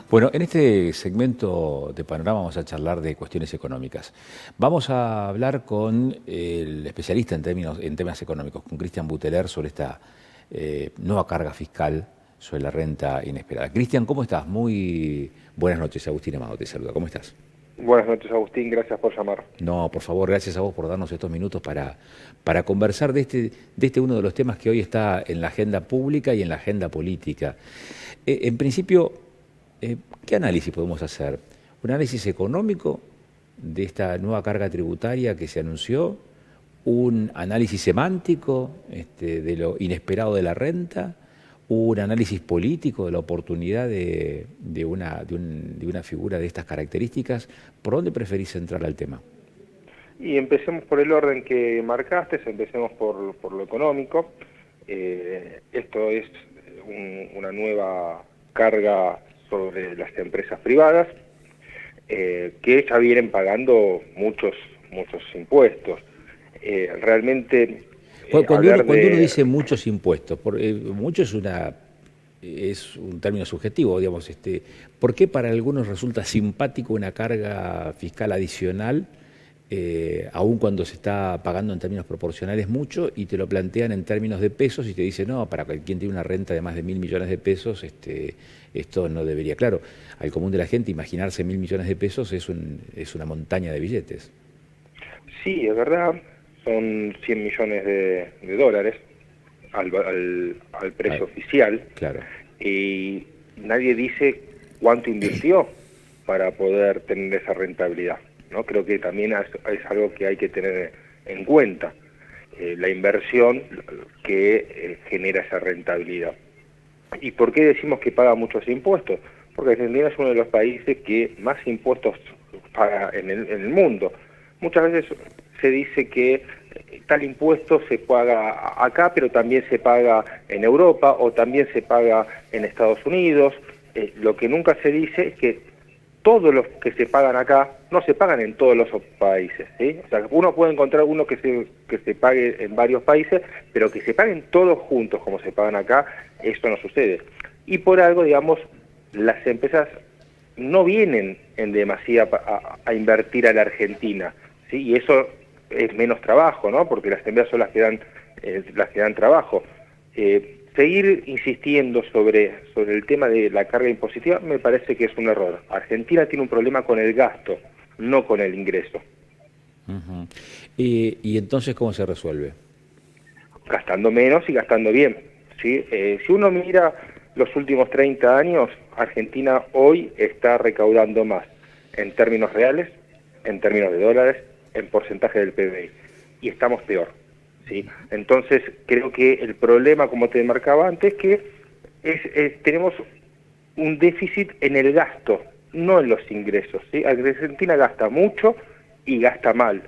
Bueno, en este segmento de Panorama vamos a charlar de cuestiones económicas. Vamos a hablar con el especialista en temas económicos, con Cristian Buteler, sobre esta nueva carga fiscal sobre la renta inesperada. Cristian, ¿cómo estás? Muy buenas noches. Agustín Amado te saluda. ¿Cómo estás? Buenas noches, Agustín. Gracias por llamar. No, por favor, gracias a vos por darnos estos minutos para conversar de este uno de los temas que hoy está en la agenda pública y en la agenda política. En principio, ¿qué análisis podemos hacer? ¿Un análisis económico de esta nueva carga tributaria que se anunció? ¿Un análisis semántico de lo inesperado de la renta? ¿Un análisis político de la oportunidad de una figura de estas características? ¿Por dónde preferís entrar al tema? Y empecemos por el orden que marcaste, empecemos por lo económico. Esto es una nueva carga sobre las empresas privadas que ya vienen pagando muchos impuestos. Realmente... Cuando uno dice muchos impuestos, mucho es un término subjetivo, digamos. ¿Por qué para algunos resulta simpático una carga fiscal adicional, aun cuando se está pagando en términos proporcionales mucho, y te lo plantean en términos de pesos y te dicen, no, para quien tiene una renta de más de 1.000 millones de pesos, esto no debería? Claro, al común de la gente imaginarse 1.000 millones de pesos es una montaña de billetes. Sí, es verdad. Son 100 millones de dólares al precio oficial. Claro. Y nadie dice cuánto invirtió para poder tener esa rentabilidad, ¿no? Creo que también es algo que hay que tener en cuenta, la inversión que genera esa rentabilidad. ¿Y por qué decimos que paga muchos impuestos? Porque Argentina es uno de los países que más impuestos paga en el mundo. Muchas veces se dice que tal impuesto se paga acá, pero también se paga en Europa o también se paga en Estados Unidos. Lo que nunca se dice es que todos los que se pagan acá no se pagan en todos los países, ¿sí? O sea, uno puede encontrar uno que se pague en varios países, pero que se paguen todos juntos como se pagan acá, eso no sucede. Y por algo, digamos, las empresas no vienen en demasía a invertir a la Argentina, ¿sí? Y eso es menos trabajo, ¿no? Porque las empresas son las que dan trabajo. Seguir insistiendo sobre el tema de la carga impositiva me parece que es un error. Argentina tiene un problema con el gasto, no con el ingreso. Uh-huh. ¿Y entonces cómo se resuelve? Gastando menos y gastando bien, ¿sí? Si uno mira los últimos 30 años, Argentina hoy está recaudando más en términos reales, en términos de dólares, en porcentaje del PBI, y estamos peor, ¿sí? Entonces creo que el problema, como te marcaba antes, que tenemos un déficit en el gasto, no en los ingresos, ¿sí? Argentina gasta mucho y gasta mal.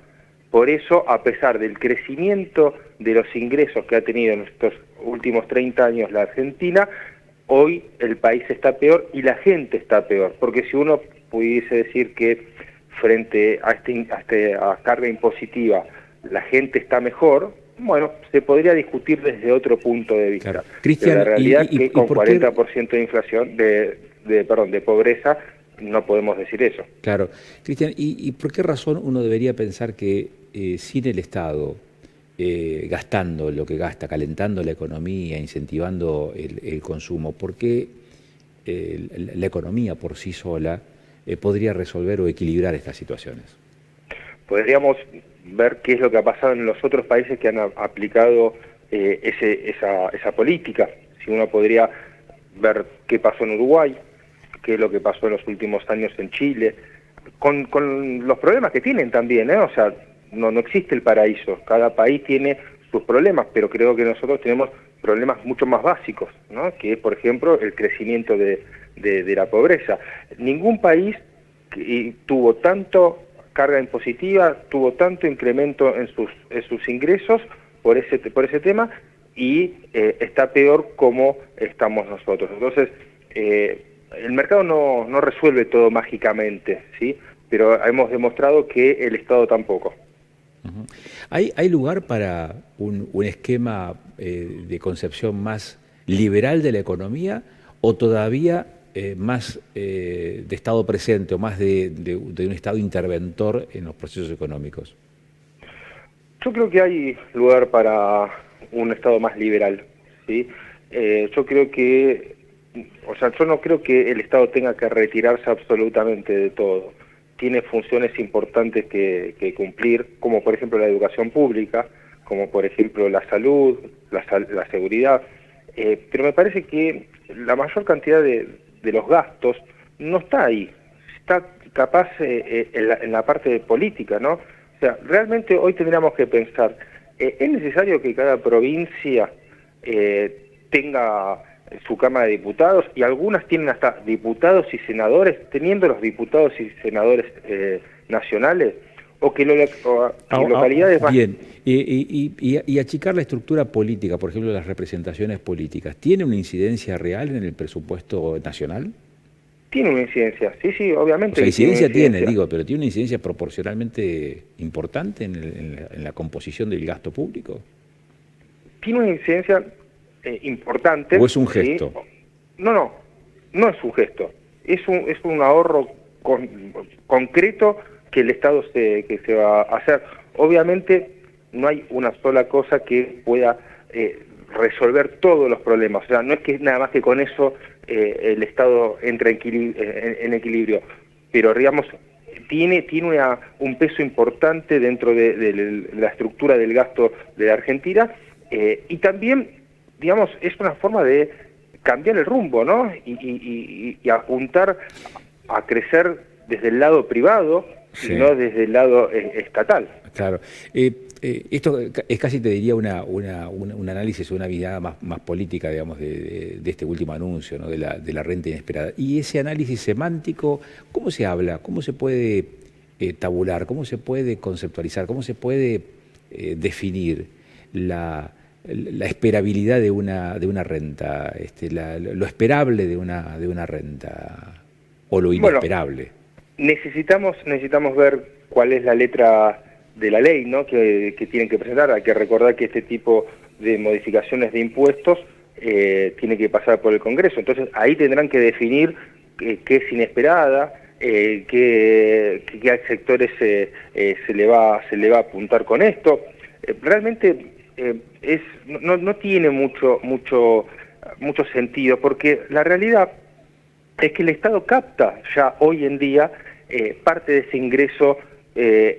Por eso, a pesar del crecimiento de los ingresos que ha tenido en estos últimos 30 años la Argentina, hoy el país está peor y la gente está peor, porque si uno pudiese decir que frente a carga impositiva la gente está mejor, bueno, se podría discutir desde otro punto de vista. Claro. Pero Cristian, la realidad es que con ¿por qué? 40% de inflación, de pobreza, no podemos decir eso. Claro. Cristian, ¿y por qué razón uno debería pensar que sin el Estado gastando lo que gasta, calentando la economía, incentivando el consumo, por qué la economía por sí sola podría resolver o equilibrar estas situaciones? Podríamos ver qué es lo que ha pasado en los otros países que han aplicado esa política. Si uno podría ver qué pasó en Uruguay, qué es lo que pasó en los últimos años en Chile, con los problemas que tienen también, ¿eh? O sea, no existe el paraíso, cada país tiene sus problemas, pero creo que nosotros tenemos problemas mucho más básicos, ¿no? Que es, por ejemplo, el crecimiento de la pobreza. Ningún país tuvo tanto carga impositiva, tuvo tanto incremento en sus ingresos por ese tema, y está peor como estamos nosotros. Entonces, el mercado no resuelve todo mágicamente, ¿sí? Pero hemos demostrado que el Estado tampoco. Uh-huh. ¿Hay lugar para un esquema de concepción más liberal de la economía, o todavía más de Estado presente o más de un Estado interventor en los procesos económicos? Yo creo que hay lugar para un Estado más liberal, ¿sí? Yo creo que, yo no creo que el Estado tenga que retirarse absolutamente de todo. Tiene funciones importantes que cumplir, como por ejemplo la educación pública, como por ejemplo la salud, la seguridad, pero me parece que la mayor cantidad de los gastos no está ahí, está capaz en la parte política, ¿no? O sea, realmente hoy tendríamos que pensar, ¿es necesario que cada provincia tenga su Cámara de Diputados? Y algunas tienen hasta diputados y senadores, teniendo los diputados y senadores nacionales, o que localidades más... Bien, y achicar la estructura política, por ejemplo, las representaciones políticas, ¿tiene una incidencia real en el presupuesto nacional? Tiene una incidencia, sí, obviamente. O sea, incidencia tiene, digo, pero ¿tiene una incidencia proporcionalmente importante en la composición del gasto público? Tiene una incidencia importante. ¿O es un gesto? ¿Sí? No es un gesto. Es un ahorro concreto que el Estado que se va a hacer. Obviamente no hay una sola cosa que pueda resolver todos los problemas. O sea, no es que nada más que con eso el Estado entra en equilibrio, pero digamos, tiene un peso importante dentro de la estructura del gasto de la Argentina, y también, digamos, es una forma de cambiar el rumbo, ¿no? Y apuntar a crecer desde el lado privado, sí, y no desde el lado estatal. Claro. Esto es casi, te diría, un análisis, una mirada más política, digamos, de este último anuncio, ¿no? de la renta inesperada. Y ese análisis semántico, ¿cómo se habla? ¿Cómo se puede tabular? ¿Cómo se puede conceptualizar? ¿Cómo se puede definir la esperabilidad de una renta, lo esperable de una renta, o lo inesperable? Bueno, necesitamos ver cuál es la letra de la ley, ¿no? que tienen que presentar. Hay que recordar que este tipo de modificaciones de impuestos tiene que pasar por el Congreso. Entonces ahí tendrán que definir qué es inesperada, qué sectores se le va a apuntar con esto. Realmente no tiene mucho sentido, porque la realidad es que el Estado capta ya hoy en día parte de ese ingreso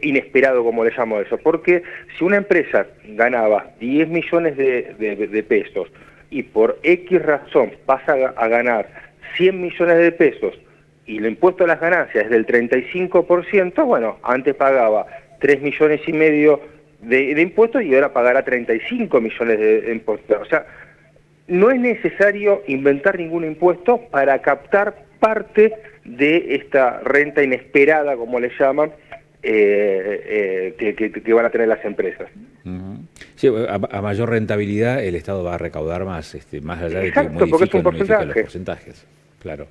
inesperado, como le llamo eso, porque si una empresa ganaba 10 millones de pesos y por X razón pasa a ganar 100 millones de pesos y el impuesto a las ganancias es del 35%, bueno, antes pagaba 3 millones y medio de impuestos y ahora pagará 35 millones de impuestos. O sea, no es necesario inventar ningún impuesto para captar parte de esta renta inesperada, como le llaman, que van a tener las empresas. Sí, a mayor rentabilidad el Estado va a recaudar más, más allá de exacto, que modifique los porcentajes. Claro.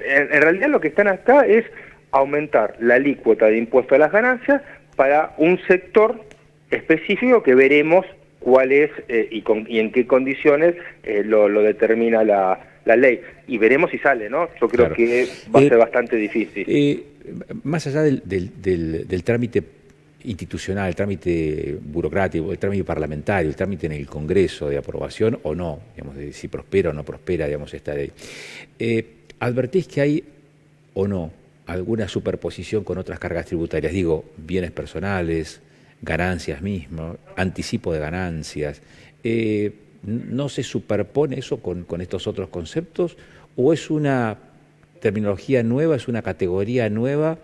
En realidad lo que están acá es aumentar la alícuota de impuesto a las ganancias para un sector específico que veremos cuál es y en qué condiciones lo determina la ley. Y veremos si sale, ¿no? Yo creo claro. que va a ser bastante difícil. Más allá del trámite institucional, el trámite burocrático, el trámite parlamentario, el trámite en el Congreso de aprobación o no, digamos, de si prospera o no prospera, digamos, esta ley, ¿advertís que hay o no alguna superposición con otras cargas tributarias? Digo, bienes personales, ganancias mismas, anticipo de ganancias. ¿No se superpone eso con estos otros conceptos? ¿O es una terminología nueva, es una categoría nueva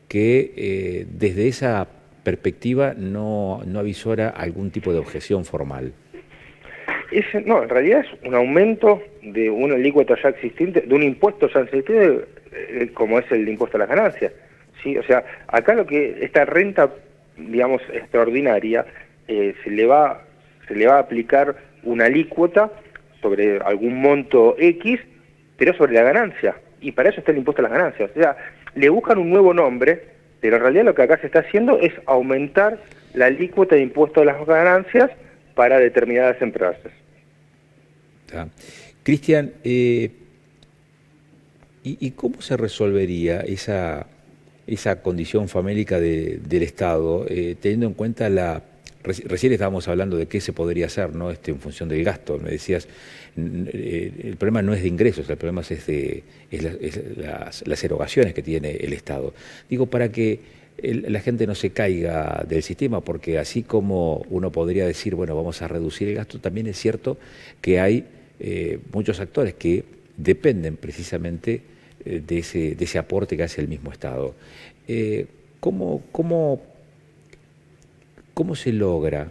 que desde esa perspectiva no avisora algún tipo de objeción formal? No, en realidad es un aumento de una alícuota ya existente, de un impuesto ya existente, como es el impuesto a las ganancias. ¿Sí? O sea, acá esta renta, digamos, extraordinaria, se le va a aplicar una alícuota sobre algún monto X, pero sobre la ganancia. Y para eso está el impuesto a las ganancias. O sea, le buscan un nuevo nombre, pero en realidad lo que acá se está haciendo es aumentar la alícuota de impuesto a las ganancias para determinadas empresas. Cristian, ¿Y cómo se resolvería esa condición famélica del Estado, teniendo en cuenta recién estábamos hablando de qué se podría hacer, ¿no? En función del gasto. Me decías, el problema no es de ingresos, el problema es las erogaciones que tiene el Estado. Digo, para que la gente no se caiga del sistema, porque así como uno podría decir, bueno, vamos a reducir el gasto, también es cierto que hay muchos actores que dependen precisamente de ese aporte que hace el mismo Estado. ¿Cómo se logra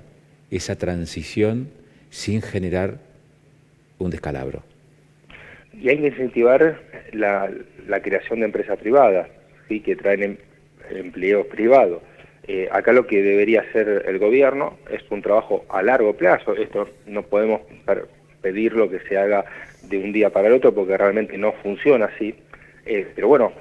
esa transición sin generar un descalabro? Y hay que incentivar la creación de empresas privadas, ¿sí? Que traen empleos privados. Acá lo que debería hacer el gobierno es un trabajo a largo plazo. Esto no podemos pedir lo que se haga de un día para el otro porque realmente no funciona así. Pero bueno,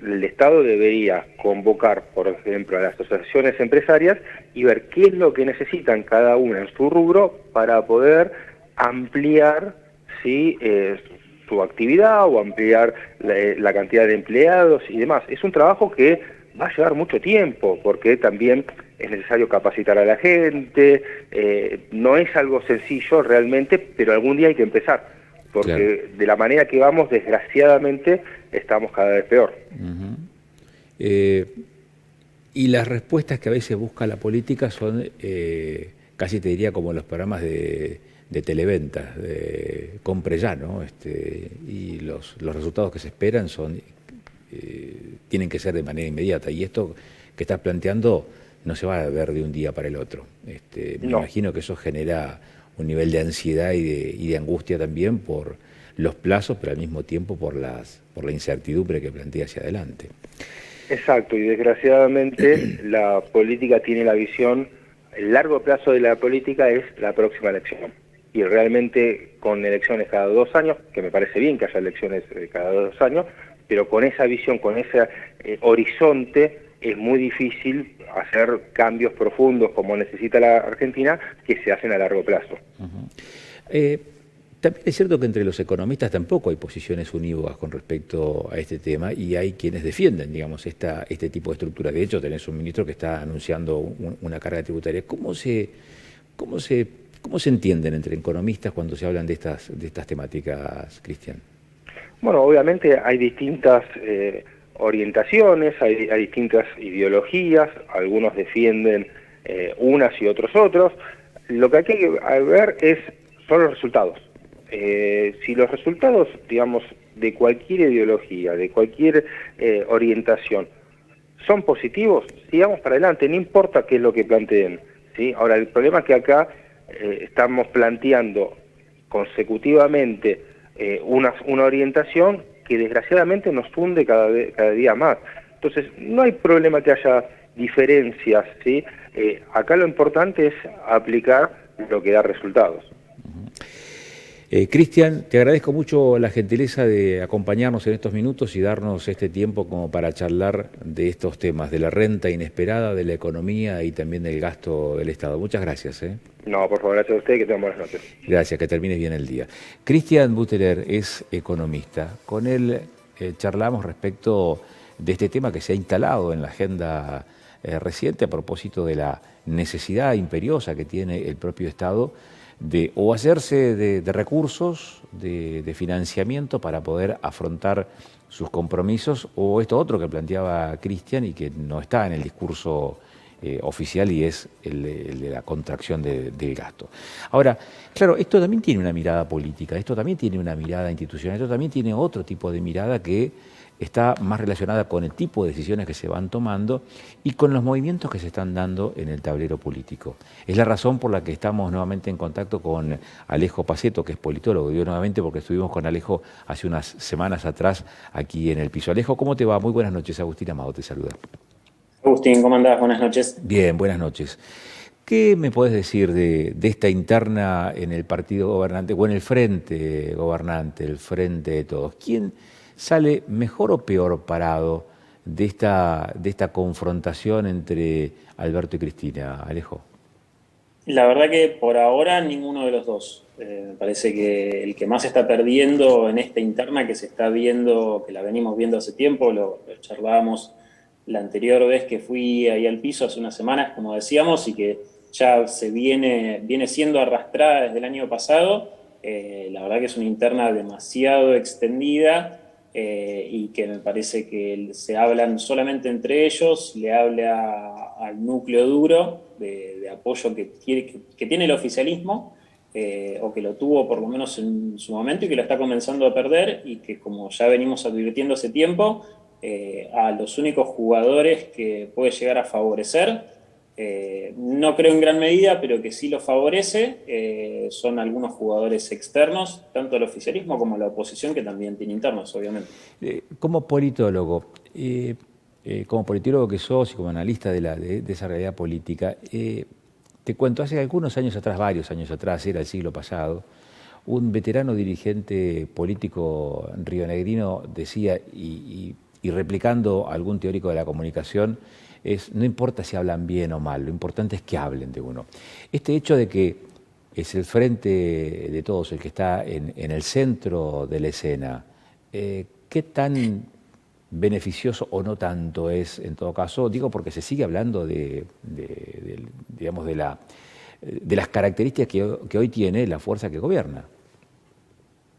el Estado debería convocar, por ejemplo, a las asociaciones empresarias y ver qué es lo que necesitan cada una en su rubro para poder ampliar, ¿sí? Su actividad o ampliar la cantidad de empleados y demás. Es un trabajo que va a llevar mucho tiempo porque también es necesario capacitar a la gente, no es algo sencillo realmente, pero algún día hay que empezar. Porque claro, de la manera que vamos, desgraciadamente, estamos cada vez peor. Y las respuestas que a veces busca la política son, casi te diría, como los programas de televentas, de compre ya, ¿no? Y los resultados que se esperan tienen que ser de manera inmediata. Y esto que estás planteando no se va a ver de un día para el otro. Me imagino que eso genera un nivel de ansiedad y de angustia también por los plazos, pero al mismo tiempo por la incertidumbre que plantea hacia adelante. Exacto, y desgraciadamente la política tiene la visión, el largo plazo de la política es la próxima elección. Y realmente con elecciones cada 2 años, que me parece bien que haya elecciones cada 2 años, pero con esa visión, con ese horizonte, es muy difícil hacer cambios profundos como necesita la Argentina, que se hacen a largo plazo. También es cierto que entre los economistas tampoco hay posiciones unívocas con respecto a este tema y hay quienes defienden, digamos, este tipo de estructura. De hecho, tenés un ministro que está anunciando una carga tributaria. ¿Cómo se entienden entre economistas cuando se hablan de estas temáticas, Cristian? Bueno, obviamente hay distintas orientaciones, hay distintas ideologías, algunos defienden unas y otros otros. Lo que hay que ver son los resultados. Si los resultados, digamos, de cualquier ideología, de cualquier orientación, son positivos, sigamos para adelante, no importa qué es lo que planteen, ¿sí? Ahora, el problema es que acá estamos planteando consecutivamente una orientación que desgraciadamente nos hunde cada día más. Entonces, no hay problema que haya diferencias, ¿sí? Acá lo importante es aplicar lo que da resultados. Cristian, te agradezco mucho la gentileza de acompañarnos en estos minutos y darnos este tiempo como para charlar de estos temas, de la renta inesperada, de la economía y también del gasto del Estado. Muchas gracias. No, por favor, gracias a usted y que tengan buenas noches. Gracias, que termines bien el día. Cristian Butterer es economista. Con él charlamos respecto de este tema que se ha instalado en la agenda reciente a propósito de la necesidad imperiosa que tiene el propio Estado de o hacerse de recursos, de financiamiento para poder afrontar sus compromisos, o esto otro que planteaba Cristian y que no está en el discurso oficial y es el de la contracción del gasto. Ahora, claro, esto también tiene una mirada política, esto también tiene una mirada institucional, esto también tiene otro tipo de mirada que está más relacionada con el tipo de decisiones que se van tomando y con los movimientos que se están dando en el tablero político. Es la razón por la que estamos nuevamente en contacto con Alejo Pacetto, que es politólogo. Digo nuevamente porque estuvimos con Alejo hace unas semanas atrás aquí en el piso. Alejo, ¿cómo te va? Muy buenas noches. Agustín Amado te saluda. Agustín, ¿cómo andás? Buenas noches. Bien, buenas noches. ¿Qué me podés decir de esta interna en el partido gobernante o en el frente gobernante, el frente de todos? ¿Quién sale mejor o peor parado de esta confrontación entre Alberto y Cristina, Alejo? La verdad que por ahora ninguno de los dos. Me parece que el que más está perdiendo en esta interna que se está viendo, que la venimos viendo hace tiempo, lo charlábamos la anterior vez que fui ahí al piso hace unas semanas, como decíamos, y que ya viene siendo arrastrada desde el año pasado. La verdad que es una interna demasiado extendida y que me parece que se hablan solamente entre ellos, le habla al núcleo duro de apoyo que tiene el oficialismo, o que lo tuvo por lo menos en su momento y que lo está comenzando a perder, y que, como ya venimos advirtiendo hace tiempo, a los únicos jugadores que puede llegar a favorecer, no creo en gran medida, pero que sí lo favorece, son algunos jugadores externos, tanto el oficialismo como la oposición, que también tiene internos, obviamente. Como politólogo que sos y como analista de esa realidad política, te cuento, hace algunos años atrás, varios años atrás, era el siglo pasado, un veterano dirigente político rionegrino decía, y replicando a algún teórico de la comunicación, no importa si hablan bien o mal, lo importante es que hablen de uno. Este hecho de que es el frente de todos el que está en el centro de la escena, ¿qué tan beneficioso o no tanto es en todo caso? Digo porque se sigue hablando digamos, de las características que hoy tiene la fuerza que gobierna.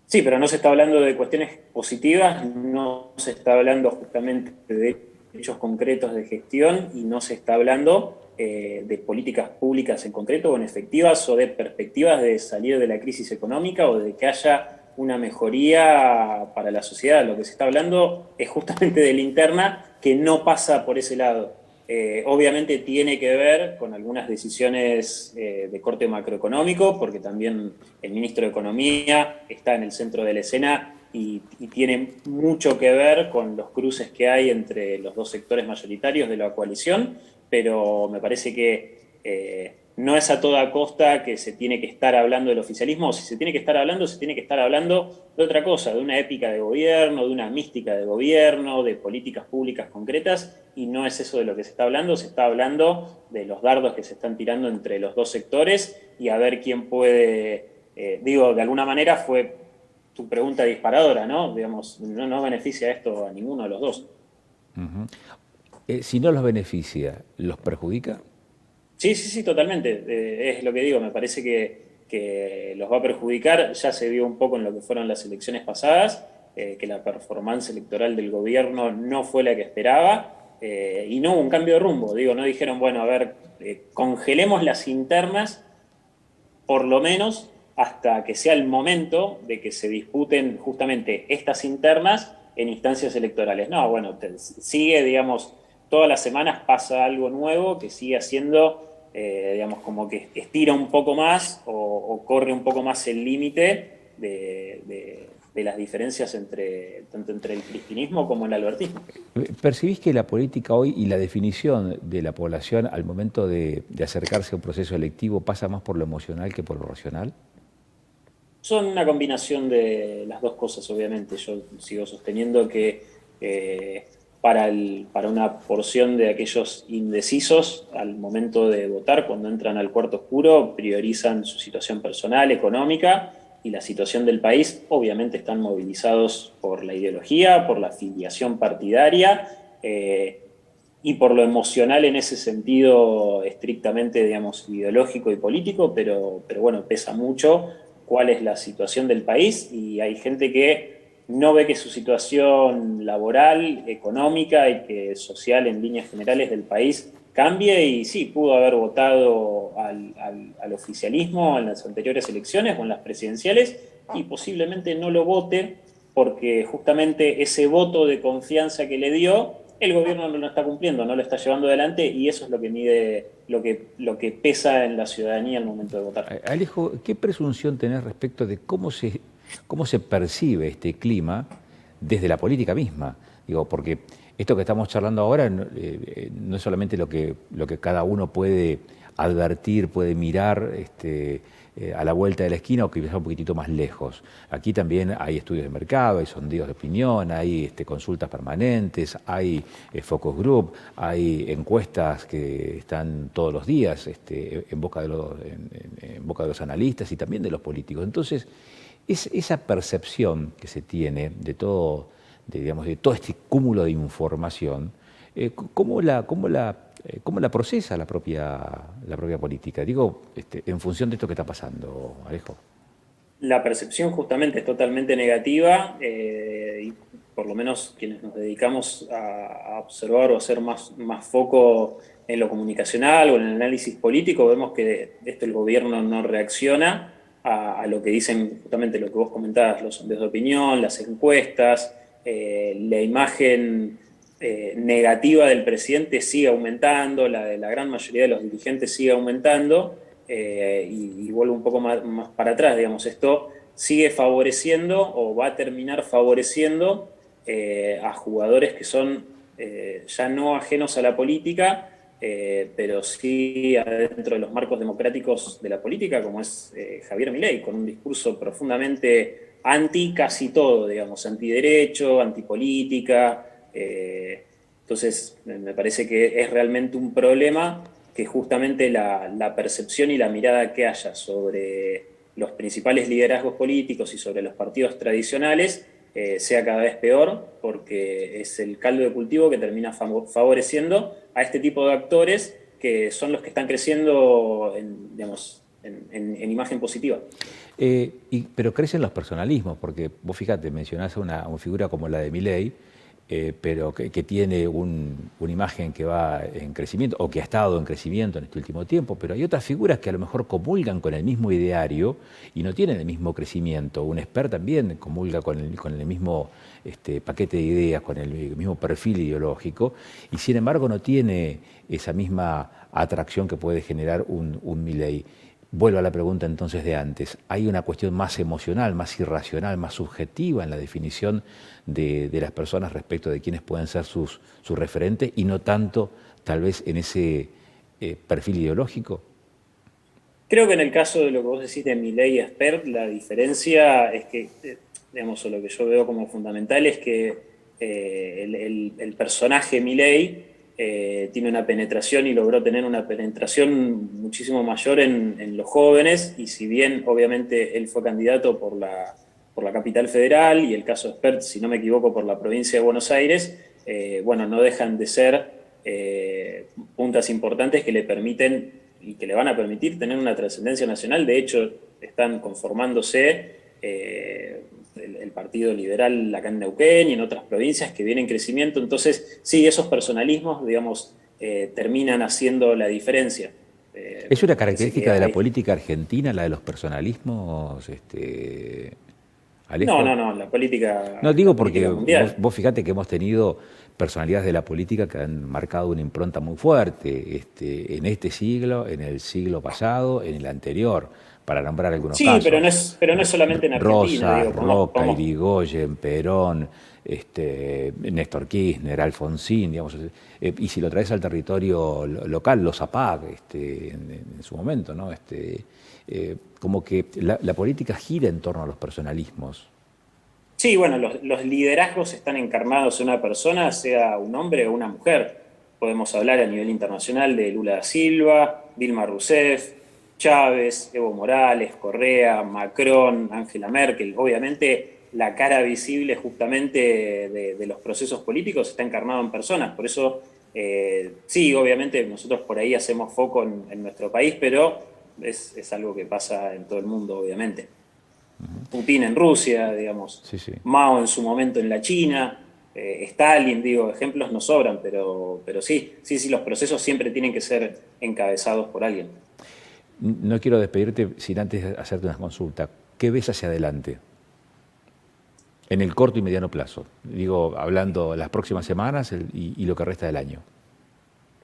Sí, pero no se está hablando de cuestiones positivas, no se está hablando justamente de hechos concretos de gestión, y no se está hablando de políticas públicas en concreto o en efectivas, o de perspectivas de salir de la crisis económica o de que haya una mejoría para la sociedad. Lo que se está hablando es justamente de la interna, que no pasa por ese lado. Obviamente tiene que ver con algunas decisiones de corte macroeconómico, porque también el ministro de Economía está en el centro de la escena y tiene mucho que ver con los cruces que hay entre los dos sectores mayoritarios de la coalición, pero me parece que no es a toda costa que se tiene que estar hablando del oficialismo, o si se tiene que estar hablando, se tiene que estar hablando de otra cosa, de una épica de gobierno, de una mística de gobierno, de políticas públicas concretas, y no es eso de lo que se está hablando de los dardos que se están tirando entre los dos sectores y a ver quién puede, de alguna manera fue tu pregunta disparadora, ¿no? Digamos, no beneficia esto a ninguno de los dos. Si no los beneficia, ¿los perjudica? Sí, totalmente. Es lo que digo, me parece que los va a perjudicar. Ya se vio un poco en lo que fueron las elecciones pasadas, que la performance electoral del gobierno no fue la que esperaba, y no hubo un cambio de rumbo. No dijeron, bueno, a ver, congelemos las internas, por lo menos hasta que sea el momento de que se disputen justamente estas internas en instancias electorales. No, bueno, sigue, digamos, todas las semanas pasa algo nuevo que sigue haciendo, digamos, como que estira un poco más o corre un poco más el límite de las diferencias tanto entre el cristinismo como el albertismo. ¿Percibís que la política hoy y la definición de la población al momento de acercarse a un proceso electivo pasa más por lo emocional que por lo racional? Son una combinación de las dos cosas, obviamente. Yo sigo sosteniendo que para una porción de aquellos indecisos, al momento de votar, cuando entran al cuarto oscuro, priorizan su situación personal, económica y la situación del país. Obviamente están movilizados por la ideología, por la afiliación partidaria, y por lo emocional en ese sentido estrictamente, digamos, ideológico y político, pero bueno, pesa mucho cuál es la situación del país, y hay gente que no ve que su situación laboral, económica y que social en líneas generales del país cambie, y sí, pudo haber votado al oficialismo en las anteriores elecciones o en las presidenciales, y posiblemente no lo vote porque justamente ese voto de confianza que le dio, el gobierno no lo está cumpliendo, no lo está llevando adelante, y eso es lo que mide, lo que pesa en la ciudadanía al momento de votar. Alejo, ¿qué presunción tenés respecto de cómo se percibe este clima desde la política misma? Digo, porque esto que estamos charlando ahora no es solamente lo que cada uno puede advertir, puede mirar a la vuelta de la esquina o quizás un poquitito más lejos. Aquí también hay estudios de mercado, hay sondeos de opinión, hay consultas permanentes, hay focus group, hay encuestas que están todos los días en boca en boca de los analistas y también de los políticos. Entonces, esa percepción que se tiene de todo, digamos, de todo este cúmulo de información, ¿cómo la procesa la propia política? Digo, en función de esto que está pasando, Alejo. La percepción justamente es totalmente negativa, y por lo menos quienes nos dedicamos a observar o a hacer más foco en lo comunicacional o en el análisis político, vemos que el gobierno no reacciona a lo que dicen justamente lo que vos comentabas, los sondeos de opinión, las encuestas, la imagen negativa del presidente sigue aumentando, la de la gran mayoría de los dirigentes sigue aumentando, y vuelvo un poco más para atrás, digamos, esto sigue favoreciendo o va a terminar favoreciendo a jugadores que son ya no ajenos a la política, pero sí adentro de los marcos democráticos de la política, como es Javier Milei, con un discurso profundamente anti casi todo, digamos, antiderecho, antipolítica. Entonces, me parece que es realmente un problema que justamente la percepción y la mirada que haya sobre los principales liderazgos políticos y sobre los partidos tradicionales sea cada vez peor, porque es el caldo de cultivo que termina favoreciendo a este tipo de actores que son los que están creciendo en imagen positiva. Pero crecen los personalismos, porque vos fíjate, mencionás una figura como la de Milei, pero que tiene una imagen que va en crecimiento, o que ha estado en crecimiento en este último tiempo, pero hay otras figuras que a lo mejor comulgan con el mismo ideario y no tienen el mismo crecimiento. Un expert también comulga con el mismo paquete de ideas, con el mismo perfil ideológico, y sin embargo no tiene esa misma atracción que puede generar un Milei. Vuelvo a la pregunta entonces de antes. ¿Hay una cuestión más emocional, más irracional, más subjetiva en la definición de las personas respecto de quiénes pueden ser sus referentes y no tanto tal vez en ese perfil ideológico? Creo que en el caso de lo que vos decís de Milei y Spert, la diferencia es que, digamos, o lo que yo veo como fundamental es que el personaje Milei tiene una penetración y logró tener una penetración muchísimo mayor en los jóvenes, y si bien obviamente él fue candidato por la capital federal y el caso Spert, si no me equivoco, por la provincia de Buenos Aires, bueno, no dejan de ser puntas importantes que le permiten y que le van a permitir tener una trascendencia nacional. De hecho, están conformándose el Partido Liberal acá en Neuquén y en otras provincias que vienen en crecimiento. Entonces, sí, esos personalismos, digamos, terminan haciendo la diferencia. ¿Es una característica de la política argentina, la de los personalismos, Alejo? No, la política. No, digo la política porque vos fíjate que hemos tenido personalidades de la política que han marcado una impronta muy fuerte en este siglo, en el siglo pasado, en el anterior, para nombrar algunos casos. Sí, pero no es solamente en Argentina. Rosas, Roca, Irigoyen, Perón, Néstor Kirchner, Alfonsín, digamos, y si lo traes al territorio local, los APAC en su momento, ¿no? Como que la política gira en torno a los personalismos. Sí, bueno, los liderazgos están encarnados en una persona, sea un hombre o una mujer. Podemos hablar a nivel internacional de Lula da Silva, Dilma Rousseff, Chávez, Evo Morales, Correa, Macron, Angela Merkel. Obviamente la cara visible justamente de los procesos políticos está encarnado en personas. Por eso, sí, obviamente nosotros por ahí hacemos foco en nuestro país, pero es algo que pasa en todo el mundo, obviamente. Putin en Rusia, digamos, sí. Mao en su momento en la China, Stalin, digo, ejemplos no sobran, pero sí, los procesos siempre tienen que ser encabezados por alguien. No quiero despedirte sin antes hacerte una consulta. ¿Qué ves hacia adelante? En el corto y mediano plazo. Digo, hablando las próximas semanas y lo que resta del año.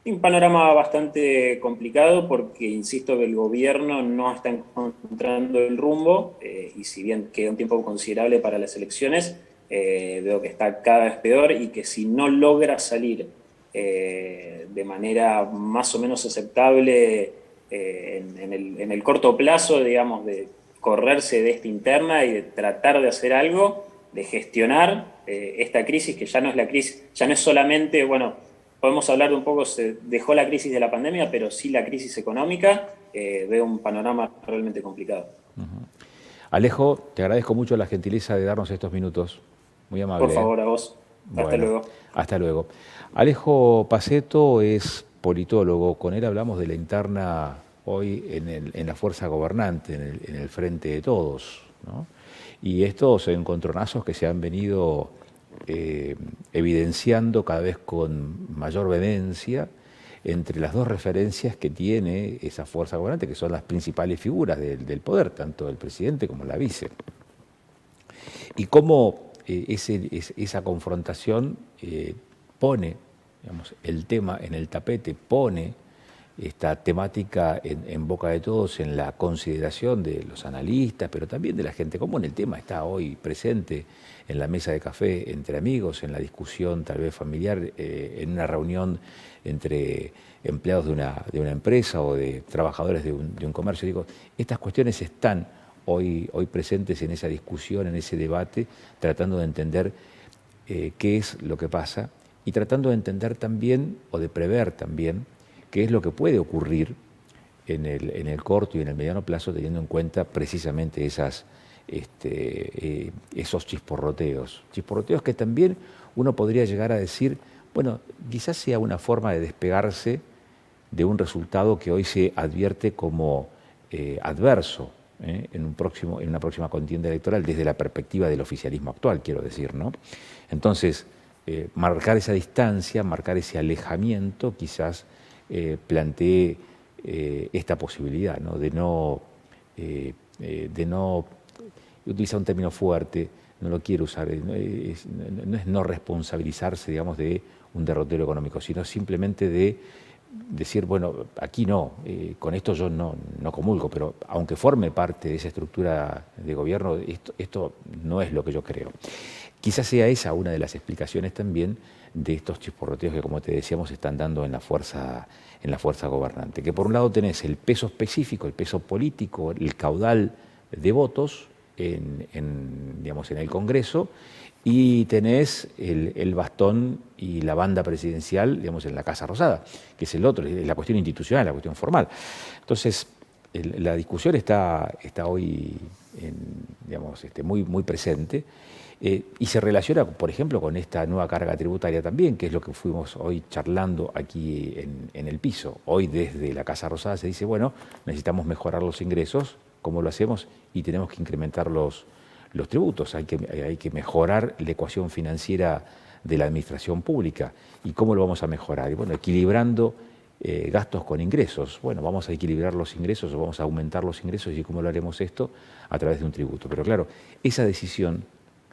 Un panorama bastante complicado porque, insisto, que el gobierno no está encontrando el rumbo, y si bien queda un tiempo considerable para las elecciones, veo que está cada vez peor y que si no logra salir de manera más o menos aceptable en el corto plazo, digamos, de correrse de esta interna y de tratar de hacer algo, de gestionar esta crisis, que ya no es la crisis, ya no es solamente, bueno, podemos hablar de un poco, se dejó la crisis de la pandemia, pero sí la crisis económica, veo un panorama realmente complicado. Alejo, te agradezco mucho la gentileza de darnos estos minutos. Muy amable. Por favor, a vos. Hasta luego. Hasta luego. Alejo Pacetto es politólogo. Con él hablamos de la interna hoy en la fuerza gobernante, en el frente de todos, ¿no? Y estos encontronazos que se han venido evidenciando cada vez con mayor vehemencia entre las dos referencias que tiene esa fuerza gobernante, que son las principales figuras del poder, tanto el presidente como la vice. Y cómo esa confrontación pone, digamos, el tema en el tapete, pone esta temática en boca de todos, en la consideración de los analistas, pero también de la gente común. El tema está hoy presente en la mesa de café entre amigos, en la discusión tal vez familiar, en una reunión entre empleados de una empresa o de trabajadores de un comercio. Digo, estas cuestiones están hoy presentes en esa discusión, en ese debate, tratando de entender qué es lo que pasa y tratando de entender también, o de prever también, qué es lo que puede ocurrir en el corto y en el mediano plazo, teniendo en cuenta precisamente esos chisporroteos que también uno podría llegar a decir, bueno, quizás sea una forma de despegarse de un resultado que hoy se advierte como adverso en una próxima contienda electoral desde la perspectiva del oficialismo actual, quiero decir, ¿no? Entonces, marcar esa distancia, marcar ese alejamiento, quizás plantee esta posibilidad, ¿no? De no utilizar un término fuerte, no lo quiero usar, no es no responsabilizarse, digamos, de un derrotero económico, sino simplemente de decir, bueno, aquí no, con esto yo no comulgo, pero aunque forme parte de esa estructura de gobierno, esto no es lo que yo creo. Quizás sea esa una de las explicaciones también de estos chisporroteos que, como te decíamos, están dando en la fuerza gobernante. Que por un lado tenés el peso específico, el peso político, el caudal de votos digamos, en el Congreso, y tenés el bastón y la banda presidencial, digamos, en la Casa Rosada, que es el otro, es la cuestión institucional, la cuestión formal. Entonces, la discusión está hoy, digamos, muy presente, y se relaciona, por ejemplo, con esta nueva carga tributaria también, que es lo que fuimos hoy charlando aquí en el piso. Hoy desde la Casa Rosada se dice, bueno, necesitamos mejorar los ingresos, ¿cómo lo hacemos? Y tenemos que incrementar los tributos, hay que mejorar la ecuación financiera de la administración pública. ¿Y cómo lo vamos a mejorar? Y bueno, equilibrando gastos con ingresos. Bueno, vamos a equilibrar los ingresos o vamos a aumentar los ingresos, y cómo lo haremos esto a través de un tributo. Pero claro, esa decisión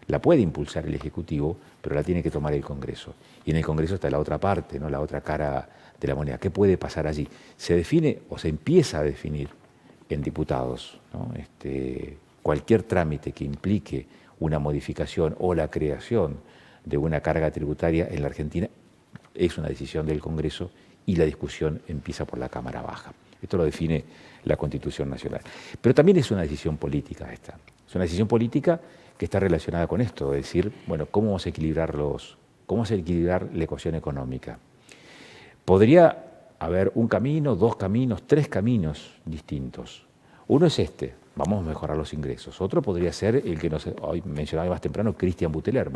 la puede impulsar el Ejecutivo, pero la tiene que tomar el Congreso. Y en el Congreso está la otra parte, ¿no? La otra cara de la moneda. ¿Qué puede pasar allí? Se define o se empieza a definir en diputados, ¿no? Cualquier trámite que implique una modificación o la creación de una carga tributaria en la Argentina es una decisión del Congreso, y la discusión empieza por la Cámara Baja. Esto lo define la Constitución Nacional. Pero también es una decisión política esta. Es una decisión política que está relacionada con esto, es decir, bueno, ¿cómo vamos a equilibrar la ecuación económica? Podría haber un camino, dos caminos, tres caminos distintos. Uno es vamos a mejorar los ingresos. Otro podría ser el que hoy mencionaba más temprano Cristian Buteler,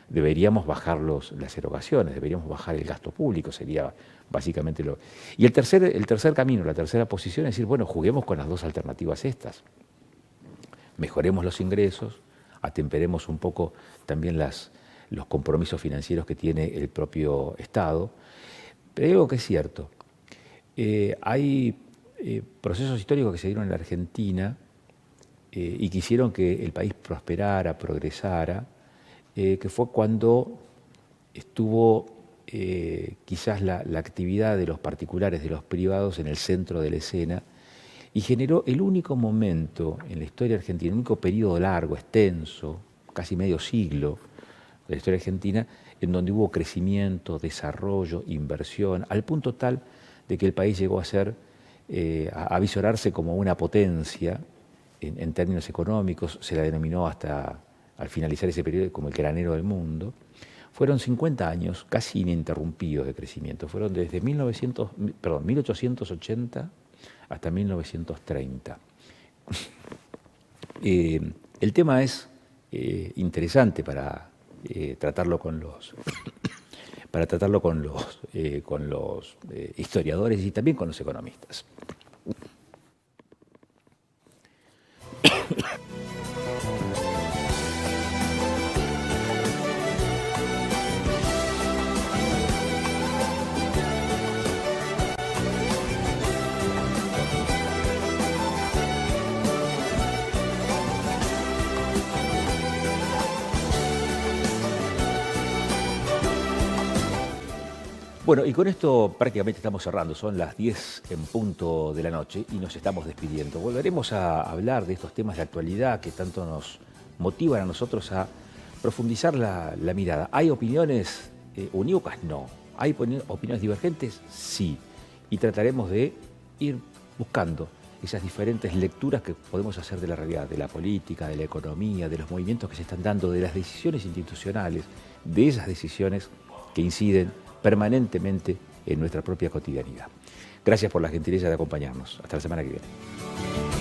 deberíamos bajar las erogaciones, deberíamos bajar el gasto público, sería básicamente lo... Y el tercer camino, la tercera posición es decir, bueno, juguemos con las dos alternativas estas. Mejoremos los ingresos, atemperemos un poco también los compromisos financieros que tiene el propio Estado. Pero hay algo que es cierto. Hay procesos históricos que se dieron en la Argentina y que hicieron que el país prosperara, progresara, que fue cuando estuvo quizás la actividad de los particulares, de los privados, en el centro de la escena, y generó el único momento en la historia argentina, el único periodo largo, extenso, casi medio siglo de la historia argentina, en donde hubo crecimiento, desarrollo, inversión, al punto tal de que el país llegó a ser a visorarse como una potencia en términos económicos, se la denominó hasta al finalizar ese periodo como el granero del mundo. Fueron 50 años casi ininterrumpidos de crecimiento, fueron desde 1880 hasta 1930. El tema es interesante para tratarlo con los historiadores y también con los economistas. Bueno, y con esto prácticamente estamos cerrando, son las 10 en punto de la noche y nos estamos despidiendo. Volveremos a hablar de estos temas de actualidad que tanto nos motivan a nosotros a profundizar la mirada. ¿Hay opiniones unívocas? No. ¿Hay opiniones divergentes? Sí. Y trataremos de ir buscando esas diferentes lecturas que podemos hacer de la realidad, de la política, de la economía, de los movimientos que se están dando, de las decisiones institucionales, de esas decisiones que inciden permanentemente en nuestra propia cotidianidad. Gracias por la gentileza de acompañarnos. Hasta la semana que viene.